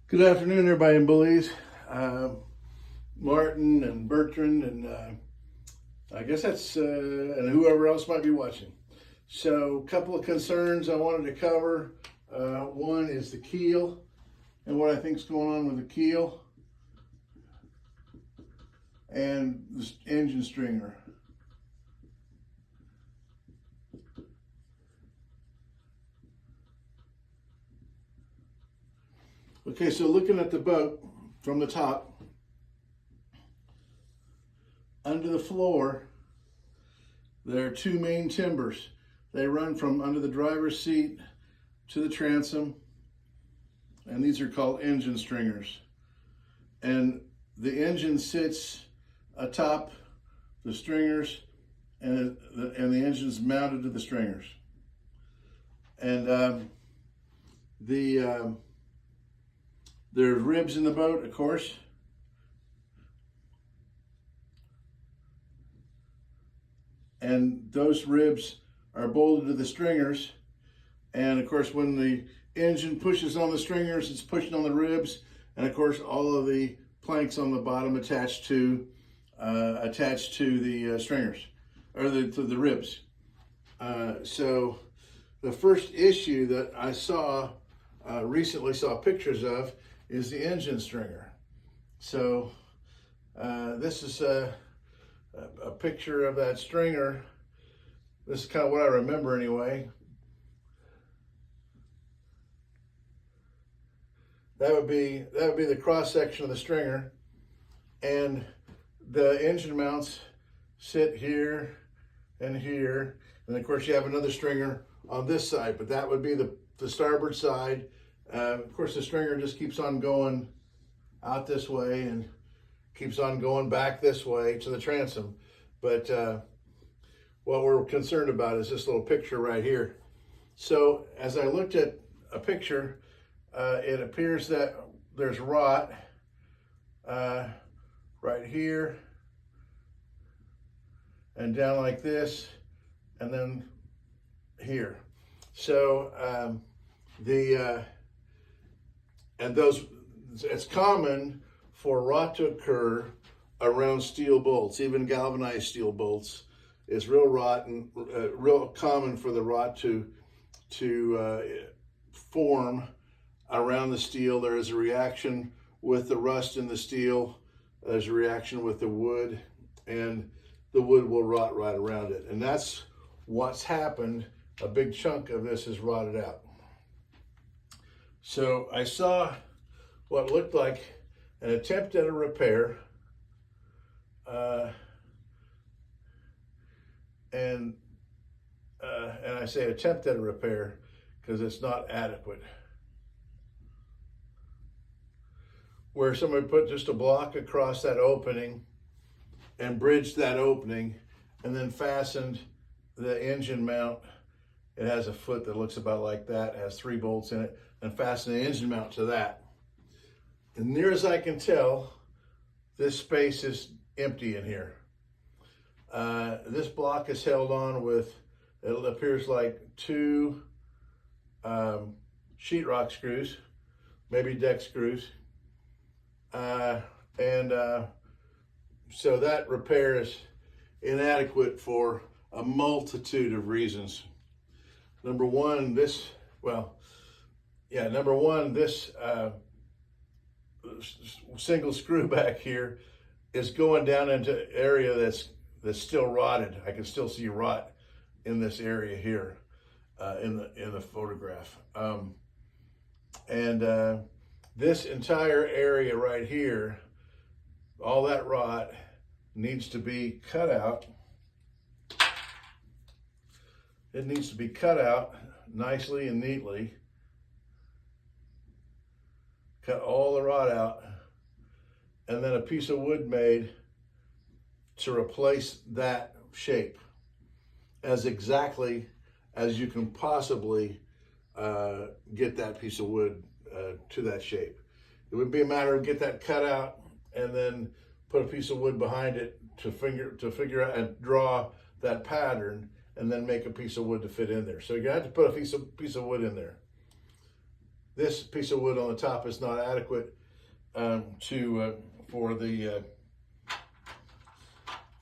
Good afternoon, everybody in Bullies. Martin and Bertrand, and I guess that's and whoever else might be watching. So, a couple of concerns I wanted to cover. One is the keel and what I think is going on with the keel and the engine stringer. Okay, so looking at the boat from the top, under the floor, there are two main timbers. They run from under the driver's seat to the transom, and these are called engine stringers. And the engine sits atop the stringers, and the engine's mounted to the stringers. And there's ribs in the boat, of course. And those ribs are bolted to the stringers. And of course, when the engine pushes on the stringers, it's pushing on the ribs. And of course, all of the planks on the bottom attached to the stringers, or to the ribs. So the first issue that I saw, recently saw pictures of, is the engine stringer. So this is a picture of that stringer. This is kind of what I remember anyway. That would be the cross section of the stringer, and the engine mounts sit here and here, and of course you have another stringer on this side, but that would be the starboard side. Of course, the stringer just keeps on going out this way and keeps on going back this way to the transom. But what we're concerned about is this little picture right here. So as I looked at a picture, it appears that there's rot right here and down like this, and then here. So it's common for rot to occur around steel bolts, even galvanized steel bolts. It's real common for the rot to form around the steel. There is a reaction with the rust in the steel. There's a reaction with the wood, and the wood will rot right around it. And that's what's happened. A big chunk of this is rotted out. So I saw what looked like an attempt at a repair, and I say attempt at a repair because it's not adequate. Where somebody put just a block across that opening and bridged that opening, and then fastened the engine mount. It has a foot that looks about like that, it has 3 bolts in it, and fasten the engine mount to that. And near as I can tell, this space is empty in here. This block is held on with, it appears like 2 sheetrock screws, maybe deck screws. So that repair is inadequate for a multitude of reasons. Number one, this single screw back here is going down into area that's still rotted. I can still see rot in this area here in the photograph. This entire area right here, all that rot needs to be cut out. It needs to be cut out nicely and neatly. Cut all the rot out, and then a piece of wood made to replace that shape as exactly as you can possibly get that piece of wood to that shape. It would be a matter of get that cut out and then put a piece of wood behind it to figure out and draw that pattern, and then make a piece of wood to fit in there. So you have to put a piece of wood in there. this piece of wood on the top is not adequate for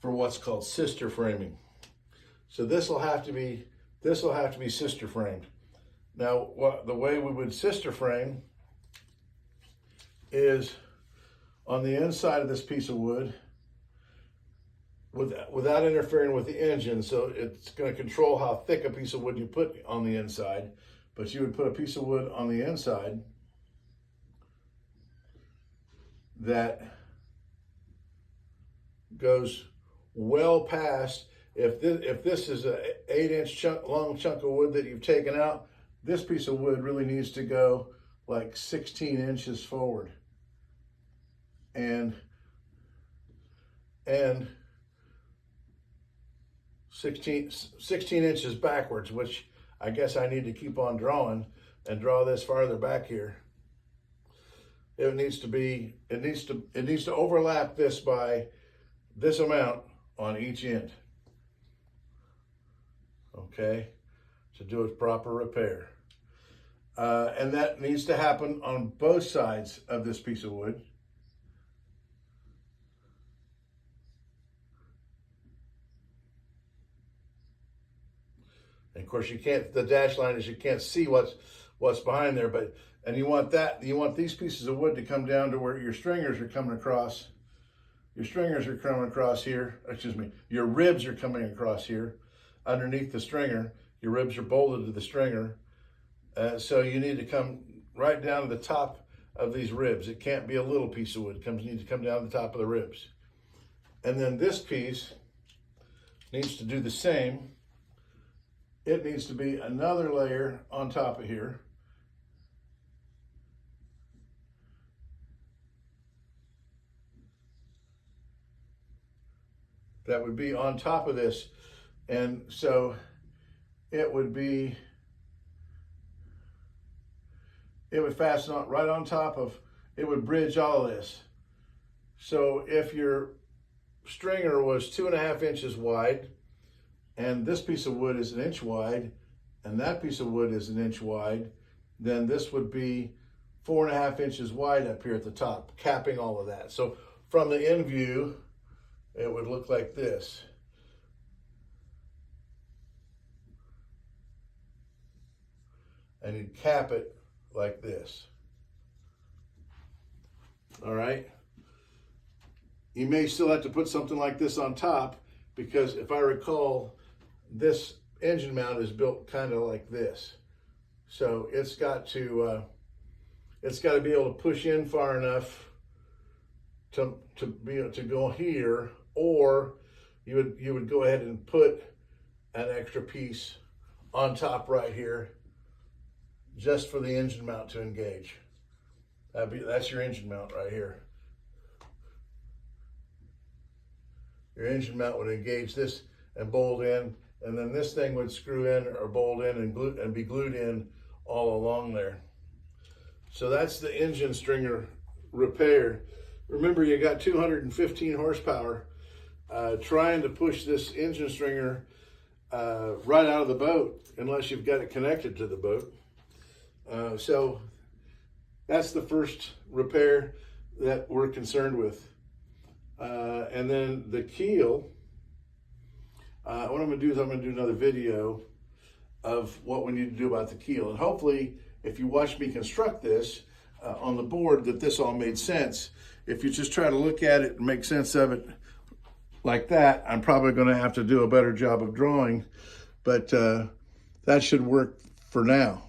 what's called sister framing. So this will have to be sister framed. Now, the way we would sister frame is on the inside of this piece of wood, without interfering with the engine. So it's going to control how thick a piece of wood you put on the inside, but you would put a piece of wood on the inside that goes well past, if this is a 8-inch long chunk of wood that you've taken out, this piece of wood really needs to go like 16 inches forward and 16 inches backwards, which I guess I need to keep on drawing and draw this farther back here. It needs to overlap this by this amount on each end. Okay, to do a proper repair. And that needs to happen on both sides of this piece of wood. And of course, the dash line is you can't see what's behind there, and you want these pieces of wood to come down to where your stringers are coming across. Your stringers are coming across here, your ribs are coming across here underneath the stringer. Your ribs are bolted to the stringer. So you need to come right down to the top of these ribs. It can't be a little piece of wood. It needs to come down to the top of the ribs. And then this piece needs to do the same. It needs to be another layer on top of here. That would be on top of this. And so it would fasten on right on top of, it would bridge all of this. So if your stringer was 2.5 inches wide, and this piece of wood is 1 inch wide, and that piece of wood is 1 inch wide, then this would be 4.5 inches wide up here at the top, capping all of that. So from the end view, it would look like this. And you'd cap it like this. All right. You may still have to put something like this on top, because if I recall, this engine mount is built kind of like this. So it's got to be able to push in far enough to be able to go here, or you would go ahead and put an extra piece on top right here just for the engine mount to engage. That's your engine mount right here. Your engine mount would engage this and bolt in, and then this thing would screw in or bolt in and be glued in all along there. So that's the engine stringer repair. Remember, you got 215 horsepower trying to push this engine stringer right out of the boat, unless you've got it connected to the boat. So that's the first repair that we're concerned with. And then the keel, what I'm going to do is I'm going to do another video of what we need to do about the keel. And hopefully, if you watch me construct this on the board, that this all made sense. If you just try to look at it and make sense of it like that, I'm probably going to have to do a better job of drawing, but that should work for now.